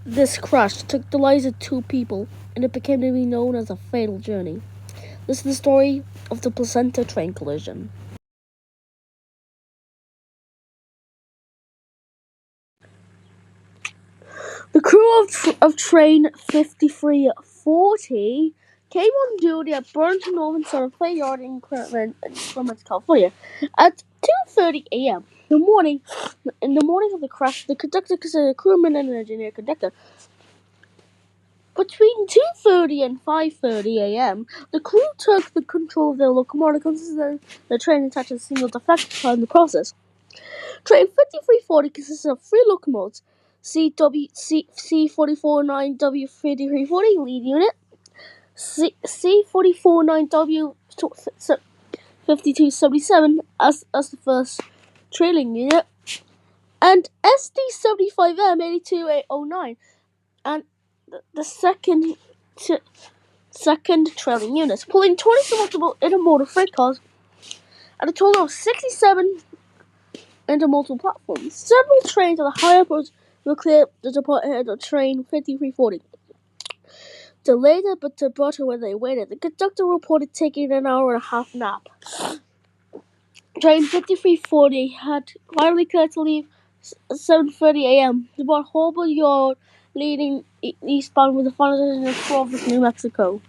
This crash took the lives of 2 people, and it became to be known as a fatal journey. This is the story of the Placenta train collision. The crew of train 5340 came on duty at Burlington Northern Survey Yard in Cleveland, California, at 2:30 a.m. In the morning of the crash, the conductor considered a crewman and an engineer conductor. Between 2:30 and 5:30 a.m., the crew took the control of their locomotive, considering the train detected a single defect in the process. Train 5340 consisted of 3 locomotives: C449W 5340 lead unit, C449W 5277 as the first trailing unit, and SD75M 82809 and the second trailing unit, pulling 20 multiple intermodal freight cars at a total of 67 intermodal platforms. Several trains at the higher approach were cleared to depart ahead of train 5340. Delayed but departed when they waited. The conductor reported taking an hour and a half nap. Train 5340 had finally cleared to leave at 7:30 a.m. Depart Hobart Yard, leading eastbound with the final destination of Clovis, New Mexico.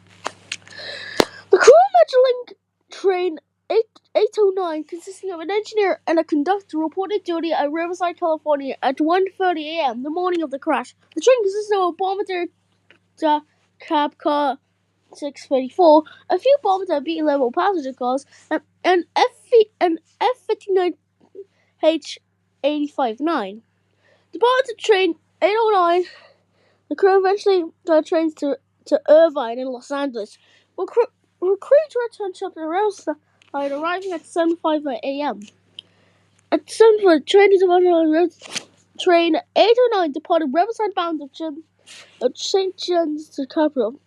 The crew of Metrolink train 809, consisting of an engineer and a conductor, reported duty at Riverside, California at 1:30 a.m. the morning of the crash. The train consisted of a Bombardier cab car 634, a few Bombardier B-level passenger cars, and an F-59H 859. Departed train 809. The crew eventually got trains to Irvine and Los Angeles. Recruit to return to the Riverside, arriving at 7:05 a.m. At 7:05, train 809 departed Riverside bound of St. John's to Capitol,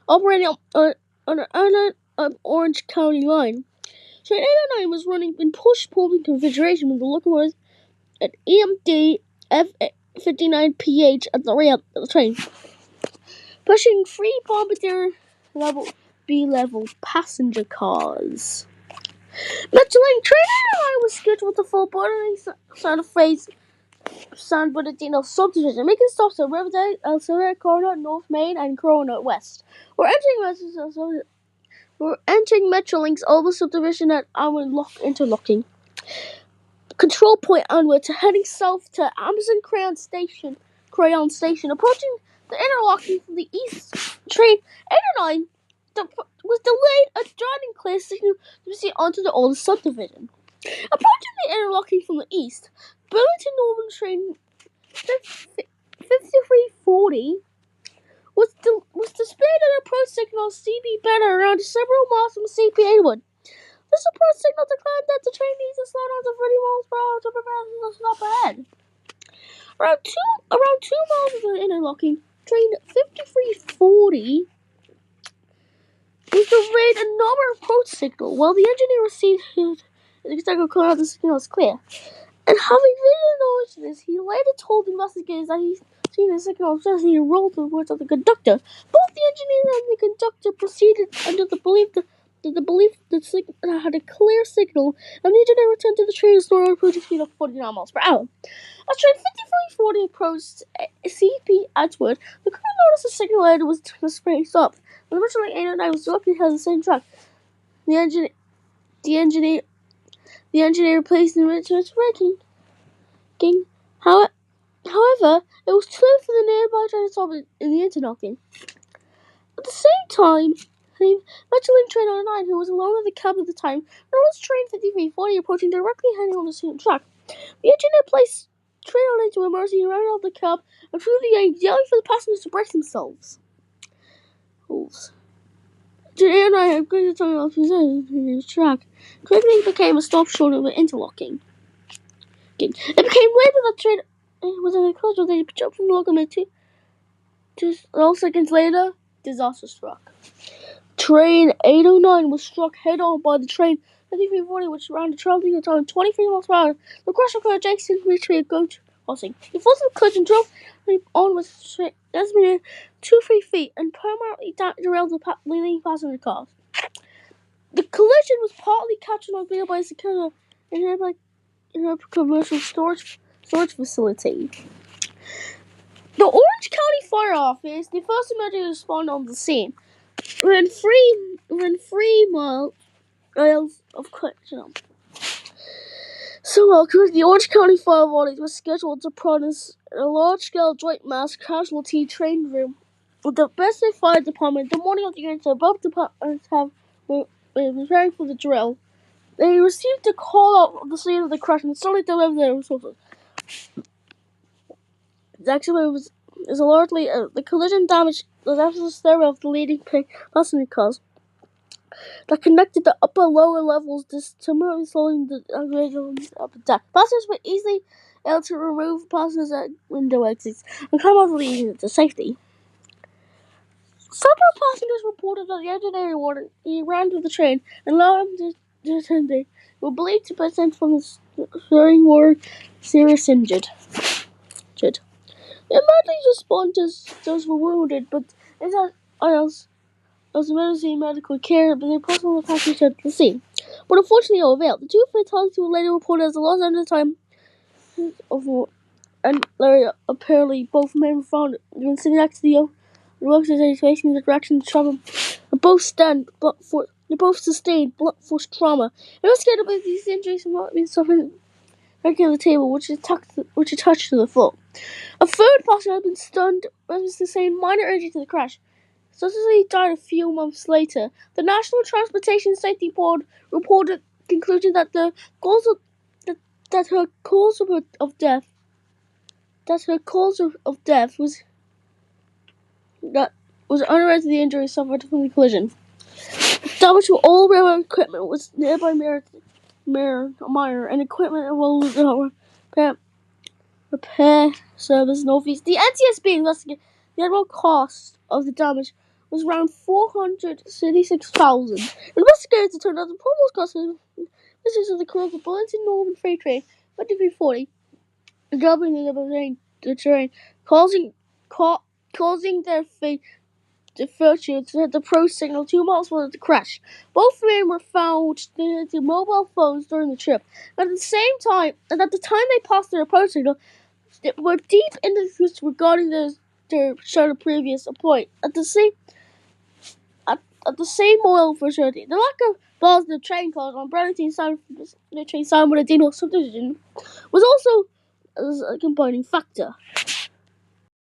operating on Orange County line. Train 809 was running in push-pull configuration with the locomotives at EMD F59PH at the rail of the train, pushing 3 Bombardier B-level passenger cars. Metrolink train 809 was scheduled to fall bordering Santa Fe San Bernardino subdivision, making stops at Riverdale, El Cerro, Corona, North Main, and Corona West. We're entering Metrolink's Alba subdivision at Almond Interlocking. Control point onward to heading south to Amazon Crayon Station. Approaching the interlocking from the east. Train 809 was delayed a joining clear signal to proceed onto the older subdivision. Approaching the interlocking from the east, Burlington Northern train 5340 was displayed an approach signal CB Better around several miles from CP Haywood. This approach signal declared that the train needs to slow down to 30 miles per hour to prepare for the stop ahead. Around 2 miles of the interlocking, train 5340 was delayed another approach signal while the engineer received his signal code out the signal was clear. And having visual knowledge of this, he later told investigators that he seen the signal as he rolled the words of the conductor. Both the engineer and the conductor proceeded under the belief that the signal had a clear signal, and the engineer returned to the train and started approaching speed of 49 miles per hour. As train 5340 approached CP Edgewood, the crew noticed the signal light was spraying stop. When the Metrolink 809 was directly ahead of the same track, the engineer replaced the Richards braking. However, it was too late for the nearby train to stop in the interlocking. At the same time, the Metrolink train 09, who was alone in the cab at the time, noticed train 5340 approaching directly heading on the same track. The engineer placed train 09 to emergency, ran out of the cab, and threw the yank, yelling for the passengers to brace themselves. Train 09 had greater time off the track. Quickly became a stop short of interlocking. It became later that train was in a collision. They jumped from the locomotive. Just 12 seconds later, disaster struck. Train 809 was struck head-on by the train 5340, which ran the traveling time 23 miles per hour. The crash occurred at Jackson Ridgeway Coach crossing. The force of the collision drove the on was estimated 2-3 feet and permanently derailed the leading passenger cars. The collision was partly captured on video by a security in a commercial storage facility. The Orange County Fire Office, the first emergency responder on the scene, within 3 miles of collision. So, the Orange County Fire Office was scheduled to produce a large-scale joint mass casualty training room with the Bethesda Fire Department. The morning of the incident, both departments were preparing for the drill. They received a call out of the scene of the crash and suddenly delivered their resources. The accident is largely the collision damage the after stereo of the leading passenger cars that connected the upper and lower levels, temporarily slowing the aggregation of the deck. Passengers were easily able to remove passengers at window exits and climb out of the unit to safety. Several passengers reported that the engineering warden ran to the train and allowed them to attend. They were believed to present from the very more serious injured. The emergency responders were wounded, but as emergency medical care, but they personal package at the scene. But unfortunately, all availed. The 2 fatalities were later reported as the loss at the time of and Larry apparently both men were found when sitting next to the workers facing the direction of travel. They both sustained blunt force trauma. Investigated by these injuries from what been suffering right on the table, which attached to the floor. A third passenger had been stunned and sustained minor injury to the crash. Subsequently died a few months later. The National Transportation Safety Board reported concluding that her cause of death was unrelated to the injuries suffered from the collision. Damage to all railroad equipment was nearby Meyer and equipment involved repair service northeast. The NTSB investigated the annual cost of the damage was around $436,000. Investigators determined that the proposed cost of the corrosive Burlington Northern Freight Train 2340 governing the terrain, causing their fate departure to the pro signal 2 miles before the crash. Both men were found with their mobile phones during the trip. At the time they passed their approach signal, they were deep in the discussion regarding their previous point. At the same oil for surety. The lack of positive train calls on Burlington Sound the train signed with a Dino subdivision was also a combining factor.